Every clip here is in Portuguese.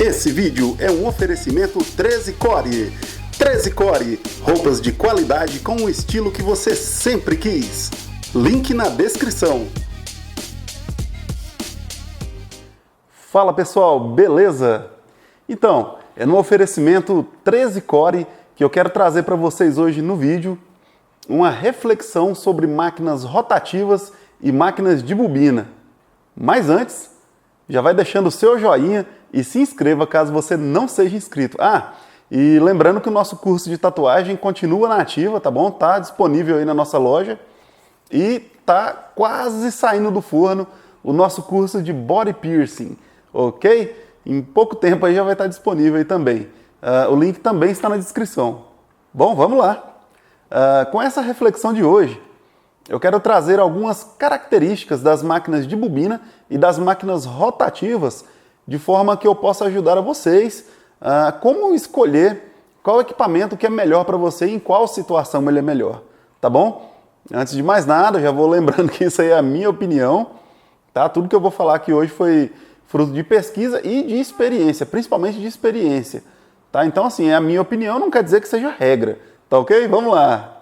Esse vídeo é um oferecimento 13 Core. 13 Core, roupas de qualidade com o estilo que você sempre quis. Link na descrição. Fala pessoal, beleza? Então, é no oferecimento 13 Core que eu quero trazer para vocês hoje no vídeo uma reflexão sobre máquinas rotativas e máquinas de bobina. Mas antes, já vai deixando o seu joinha e se inscreva caso você não seja inscrito. E lembrando que o nosso curso de tatuagem continua na ativa, tá bom? Tá disponível aí na nossa loja e tá quase saindo do forno o nosso curso de body piercing, ok? Em pouco tempo aí já vai estar disponível aí também. O link também está na descrição. Bom, vamos lá. Com essa reflexão de hoje, eu quero trazer algumas características das máquinas de bobina e das máquinas rotativas, de forma que eu possa ajudar a vocês a como escolher qual equipamento que é melhor para você e em qual situação ele é melhor, tá bom? Antes de mais nada, já vou lembrando que isso aí é a minha opinião, tá? Tudo que eu vou falar aqui hoje foi fruto de pesquisa e de experiência, principalmente de experiência, tá? Então, assim, é a minha opinião, não quer dizer que seja regra, tá ok? Vamos lá!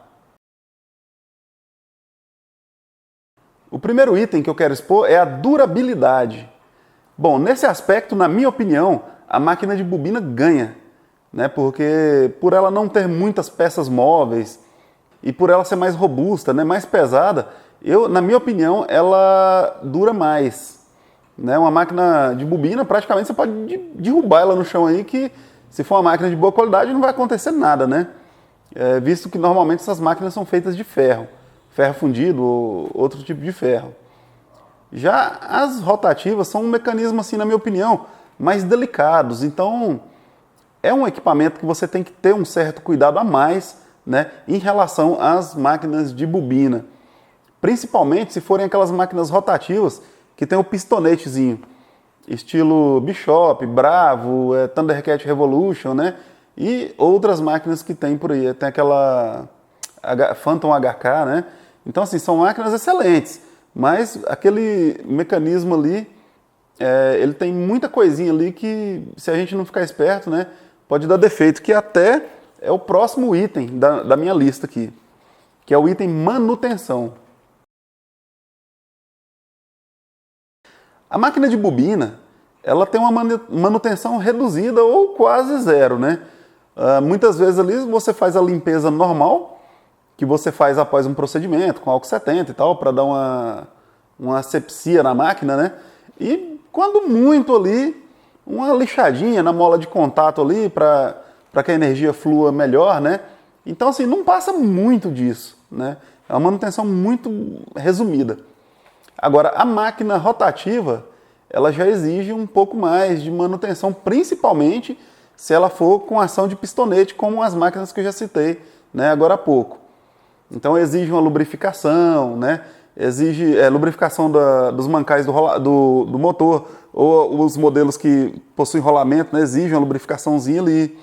O primeiro item que eu quero expor é a durabilidade. Bom, nesse aspecto, na minha opinião, a máquina de bobina ganha, né? Porque por ela não ter muitas peças móveis e por ela ser mais robusta, né? Mais pesada, na minha opinião, ela dura mais, né? Uma máquina de bobina, praticamente você pode derrubar ela no chão aí, que se for uma máquina de boa qualidade não vai acontecer nada, né? Visto que normalmente essas máquinas são feitas de ferro fundido ou outro tipo de ferro. Já as rotativas são um mecanismo, assim, na minha opinião, mais delicados. Então, é um equipamento que você tem que ter um certo cuidado a mais, né, em relação às máquinas de bobina. Principalmente se forem aquelas máquinas rotativas que tem o pistonetezinho, estilo Bishop, Bravo, Thundercat Revolution, né, e outras máquinas que tem por aí. Tem aquela Phantom HK, né? Então, assim, são máquinas excelentes, mas aquele mecanismo ali, ele tem muita coisinha ali que, se a gente não ficar esperto, né, pode dar defeito, que até é o próximo item da minha lista aqui, que é o item manutenção. A máquina de bobina, ela tem uma manutenção reduzida ou quase zero, né? Muitas vezes ali você faz a limpeza normal, que você faz após um procedimento, com álcool 70 e tal, para dar uma asepsia na máquina, né? E quando muito ali, uma lixadinha na mola de contato ali, para que a energia flua melhor, né? Então, assim, não passa muito disso, né? É uma manutenção muito resumida. Agora, a máquina rotativa, ela já exige um pouco mais de manutenção, principalmente se ela for com ação de pistonete, como as máquinas que eu já citei, né, agora há pouco. Então exige uma lubrificação, né? Exige lubrificação dos mancais do motor, ou os modelos que possuem rolamento, né, exigem uma lubrificaçãozinha ali.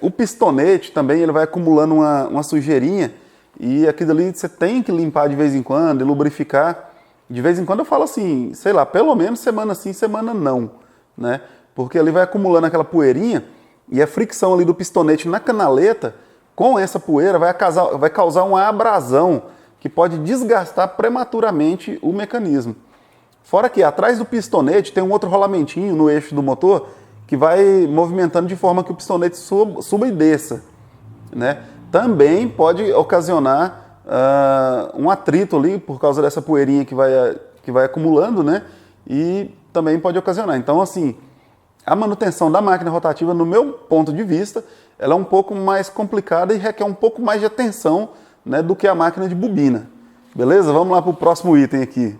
O pistonete também ele vai acumulando uma sujeirinha, e aquilo ali você tem que limpar de vez em quando e lubrificar. De vez em quando eu falo assim, sei lá, pelo menos semana sim, semana não, né? Porque ali vai acumulando aquela poeirinha, e a fricção ali do pistonete na canaleta, com essa poeira, vai causar uma abrasão que pode desgastar prematuramente o mecanismo. Fora que atrás do pistonete tem um outro rolamentinho no eixo do motor que vai movimentando de forma que o pistonete suba e desça, né? Também pode ocasionar um atrito ali por causa dessa poeirinha que vai acumulando, né? E também pode ocasionar. Então, assim, a manutenção da máquina rotativa, no meu ponto de vista, ela é um pouco mais complicada e requer um pouco mais de atenção, né, do que a máquina de bobina. Beleza? Vamos lá para o próximo item aqui.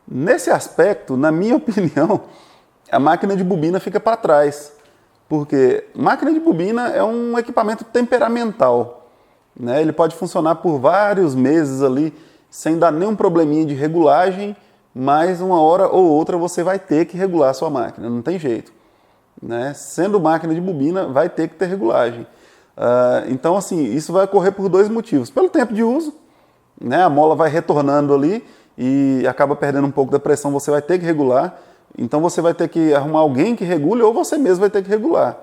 Nesse aspecto, na minha opinião, a máquina de bobina fica para trás. Porque máquina de bobina é um equipamento temperamental, né? Ele pode funcionar por vários meses ali, sem dar nenhum probleminha de regulagem, mas uma hora ou outra você vai ter que regular a sua máquina, não tem jeito, né? Sendo máquina de bobina, vai ter que ter regulagem. Então, assim, isso vai ocorrer por dois motivos. Pelo tempo de uso, né? A mola vai retornando ali e acaba perdendo um pouco da pressão, você vai ter que regular. Então você vai ter que arrumar alguém que regule ou você mesmo vai ter que regular.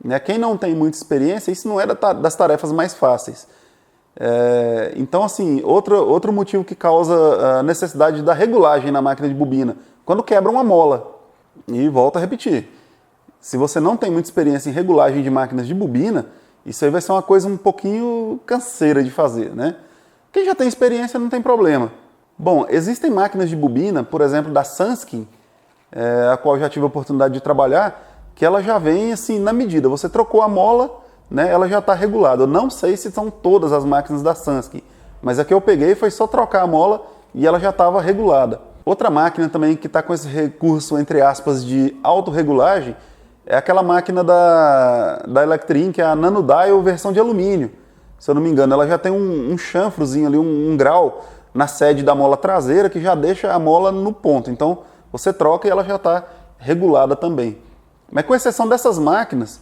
Né? Quem não tem muita experiência, isso não é das tarefas mais fáceis. Então, assim, outro motivo que causa a necessidade da regulagem na máquina de bobina, quando quebra uma mola. E volto a repetir, se você não tem muita experiência em regulagem de máquinas de bobina, isso aí vai ser uma coisa um pouquinho canseira de fazer, né? Quem já tem experiência não tem problema. Bom, existem máquinas de bobina, por exemplo, da Sanskin, a qual eu já tive a oportunidade de trabalhar, que ela já vem assim na medida. Você trocou a mola, né, ela já está regulada. Eu não sei se são todas as máquinas da Sanskin, mas a que eu peguei foi só trocar a mola e ela já estava regulada. Outra máquina também que está com esse recurso, entre aspas, de autorregulagem, é aquela máquina da Electrin, que é a Nanodial versão de alumínio. Se eu não me engano, ela já tem um chanfrozinho ali, um grau na sede da mola traseira que já deixa a mola no ponto. Então, você troca e ela já está regulada também. Mas com exceção dessas máquinas,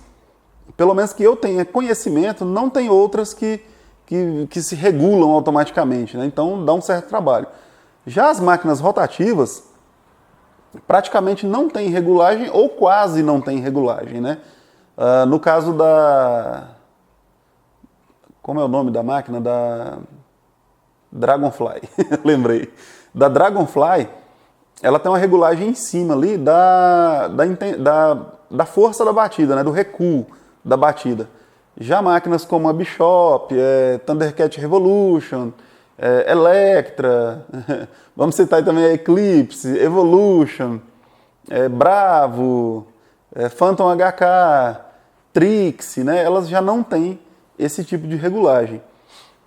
pelo menos que eu tenha conhecimento, não tem outras que se regulam automaticamente, né? Então dá um certo trabalho. Já as máquinas rotativas, praticamente não tem regulagem ou quase não tem regulagem, né? No caso da... Como é o nome da máquina? Da Dragonfly, lembrei. Da Dragonfly, ela tem uma regulagem em cima ali da força da batida, né? Do recuo da batida. Já máquinas como a Bishop, Thundercat Revolution, Electra, vamos citar aí também a Eclipse, Evolution, Bravo, Phantom HK, Trixie, né? Elas já não têm esse tipo de regulagem.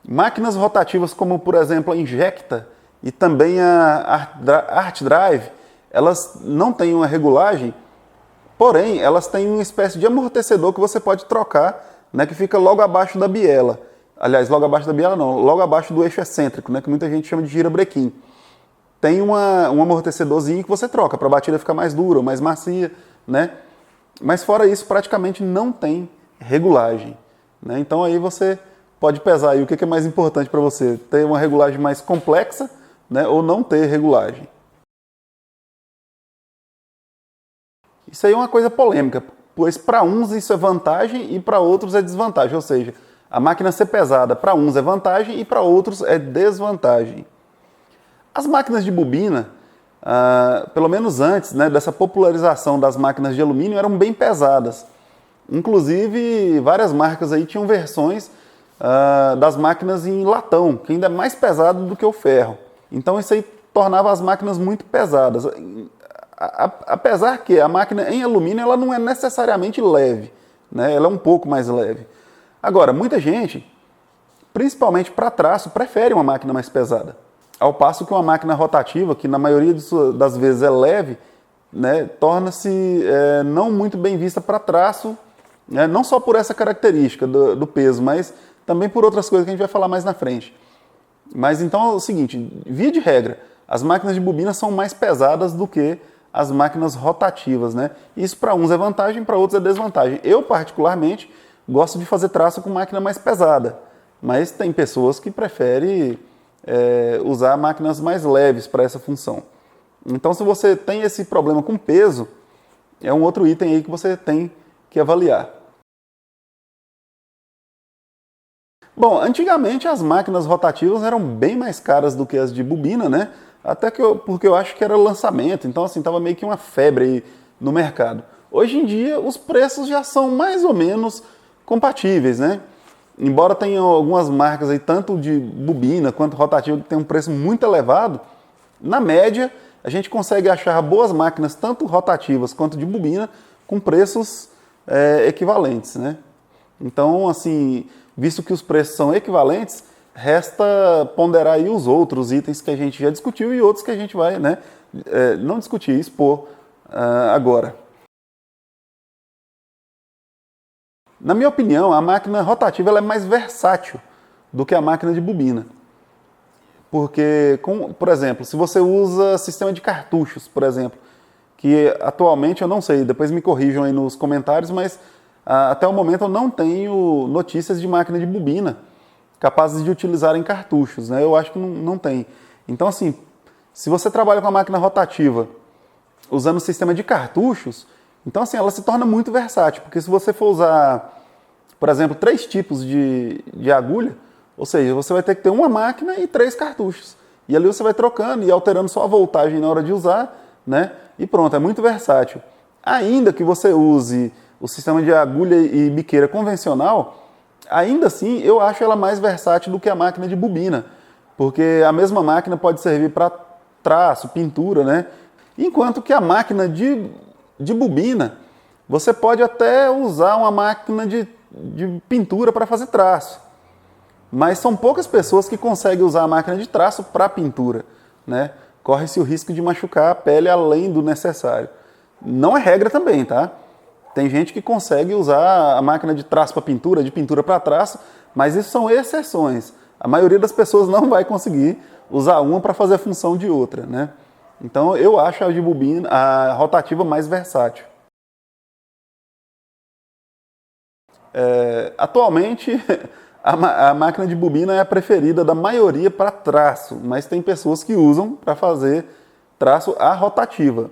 Máquinas rotativas como, por exemplo, a Injecta e também a Art Drive, elas não têm uma regulagem, porém, elas têm uma espécie de amortecedor que você pode trocar, né, que fica logo abaixo da biela. Aliás, logo abaixo da biela não, logo abaixo do eixo excêntrico, né, que muita gente chama de girabrequim. Tem um amortecedorzinho que você troca para a batida ficar mais dura, mais macia, né? Mas fora isso, praticamente não tem regulagem, né? Então aí você pode pesar aí o que é mais importante para você, ter uma regulagem mais complexa, né, ou não ter regulagem. Isso aí é uma coisa polêmica, pois para uns isso é vantagem e para outros é desvantagem, ou seja, a máquina ser pesada para uns é vantagem e para outros é desvantagem. As máquinas de bobina, pelo menos antes, né, dessa popularização das máquinas de alumínio, eram bem pesadas. Inclusive, várias marcas aí tinham versões das máquinas em latão, que ainda é mais pesado do que o ferro. Então isso aí tornava as máquinas muito pesadas. Apesar que a máquina em alumínio ela não é necessariamente leve, né? Ela é um pouco mais leve. Agora, muita gente, principalmente para traço, prefere uma máquina mais pesada. Ao passo que uma máquina rotativa, que na maioria das vezes é leve, né, torna-se não muito bem vista para traço, né, não só por essa característica do peso, mas também por outras coisas que a gente vai falar mais na frente. Mas então é o seguinte, via de regra, as máquinas de bobina são mais pesadas do que as máquinas rotativas, né? Isso para uns é vantagem, para outros é desvantagem. Eu, particularmente, gosto de fazer traço com máquina mais pesada, mas tem pessoas que preferem usar máquinas mais leves para essa função. Então, se você tem esse problema com peso, é um outro item aí que você tem que avaliar. Bom, antigamente as máquinas rotativas eram bem mais caras do que as de bobina, né? Até porque eu acho que era lançamento, então assim, tava meio que uma febre aí no mercado. Hoje em dia, os preços já são mais ou menos compatíveis, né? Embora tenha algumas marcas aí, tanto de bobina quanto rotativa, que tem um preço muito elevado, na média, a gente consegue achar boas máquinas, tanto rotativas quanto de bobina, com preços equivalentes, né? Então, assim, visto que os preços são equivalentes, resta ponderar aí os outros itens que a gente já discutiu e outros que a gente vai, né, não discutir, expor agora. Na minha opinião, a máquina rotativa ela é mais versátil do que a máquina de bobina. Porque, por exemplo, se você usa sistema de cartuchos, por exemplo, que atualmente eu não sei, depois me corrijam aí nos comentários, mas até o momento eu não tenho notícias de máquina de bobina capazes de utilizar em cartuchos, né? Eu acho que não tem. Então, assim, Se você trabalha com a máquina rotativa usando o sistema de cartuchos, então assim, ela se torna muito versátil, porque se você for usar, por exemplo, 3 tipos de agulha, ou seja, você vai ter que ter uma máquina e 3 cartuchos. E ali você vai trocando e alterando só a voltagem na hora de usar, né? E pronto, é muito versátil. Ainda que você use o sistema de agulha e biqueira convencional, ainda assim eu acho ela mais versátil do que a máquina de bobina, porque a mesma máquina pode servir para traço, pintura, né? Enquanto que a máquina de bobina, você pode até usar uma máquina de pintura para fazer traço. Mas são poucas pessoas que conseguem usar a máquina de traço para pintura, né? Corre-se o risco de machucar a pele além do necessário. Não é regra também, tá? Tem gente que consegue usar a máquina de traço para pintura, de pintura para traço, mas isso são exceções. A maioria das pessoas não vai conseguir usar uma para fazer a função de outra, né? Então eu acho a de bobina, a rotativa mais versátil. Atualmente a máquina de bobina é a preferida da maioria para traço, mas tem pessoas que usam para fazer traço a rotativa.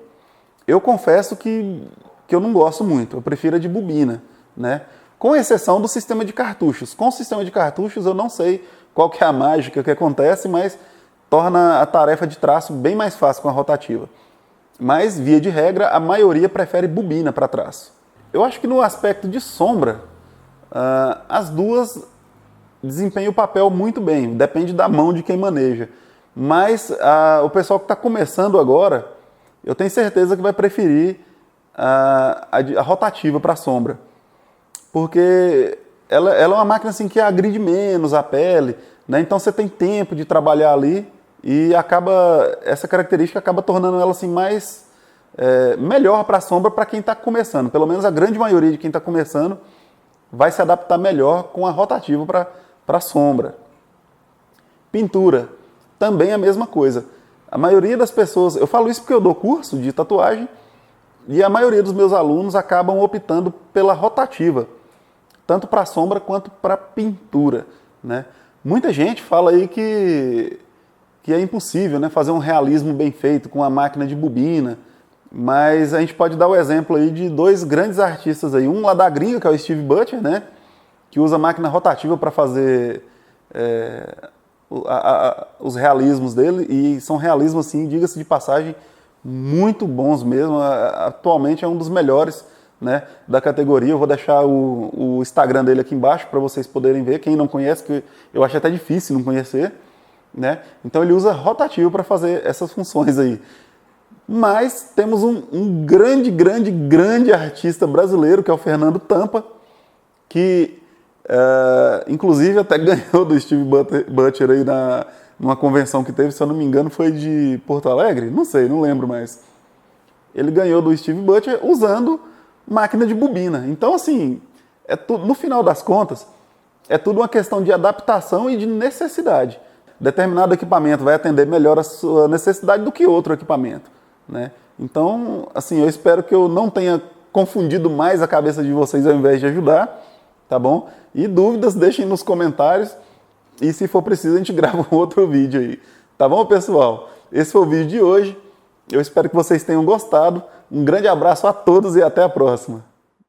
Eu confesso que eu não gosto muito, eu prefiro a de bobina, né? Com exceção do sistema de cartuchos. Com o sistema de cartuchos eu não sei qual que é a mágica que acontece, mas torna a tarefa de traço bem mais fácil com a rotativa. Mas, via de regra, a maioria prefere bobina para traço. Eu acho que no aspecto de sombra, as duas desempenham o papel muito bem, depende da mão de quem maneja. Mas o pessoal que está começando agora, eu tenho certeza que vai preferir a rotativa para sombra. Porque ela é uma máquina assim, que agride menos a pele, né? Então você tem tempo de trabalhar ali e essa característica acaba tornando ela assim, mais melhor para a sombra para quem está começando. Pelo menos a grande maioria de quem está começando vai se adaptar melhor com a rotativa para sombra. Pintura, também a mesma coisa. A maioria das pessoas, eu falo isso porque eu dou curso de tatuagem e a maioria dos meus alunos acabam optando pela rotativa, tanto para sombra quanto para pintura, né? Muita gente fala aí que é impossível, né, fazer um realismo bem feito com a máquina de bobina, mas a gente pode dar o exemplo aí de 2 grandes artistas aí, um lá da gringa, que é o Steve Butcher, né, que usa máquina rotativa para fazer os realismos dele, e são realismos, assim, diga-se de passagem, muito bons mesmo. Atualmente é um dos melhores, né, da categoria. Eu vou deixar o Instagram dele aqui embaixo para vocês poderem ver. Quem não conhece, que eu acho até difícil não conhecer, né? Então ele usa rotativo para fazer essas funções aí. Mas temos um grande artista brasileiro, que é o Fernando Tampa, que inclusive até ganhou do Steve Butcher aí numa convenção que teve, se eu não me engano, foi de Porto Alegre? Não sei, não lembro mais. Ele ganhou do Steve Butcher usando máquina de bobina. Então, assim, no final das contas, é tudo uma questão de adaptação e de necessidade. Determinado equipamento vai atender melhor a sua necessidade do que outro equipamento, né? Então, assim, eu espero que eu não tenha confundido mais a cabeça de vocês ao invés de ajudar, tá bom? E dúvidas, deixem nos comentários. E se for preciso, a gente grava um outro vídeo aí. Tá bom, pessoal? Esse foi o vídeo de hoje. Eu espero que vocês tenham gostado. Um grande abraço a todos e até a próxima.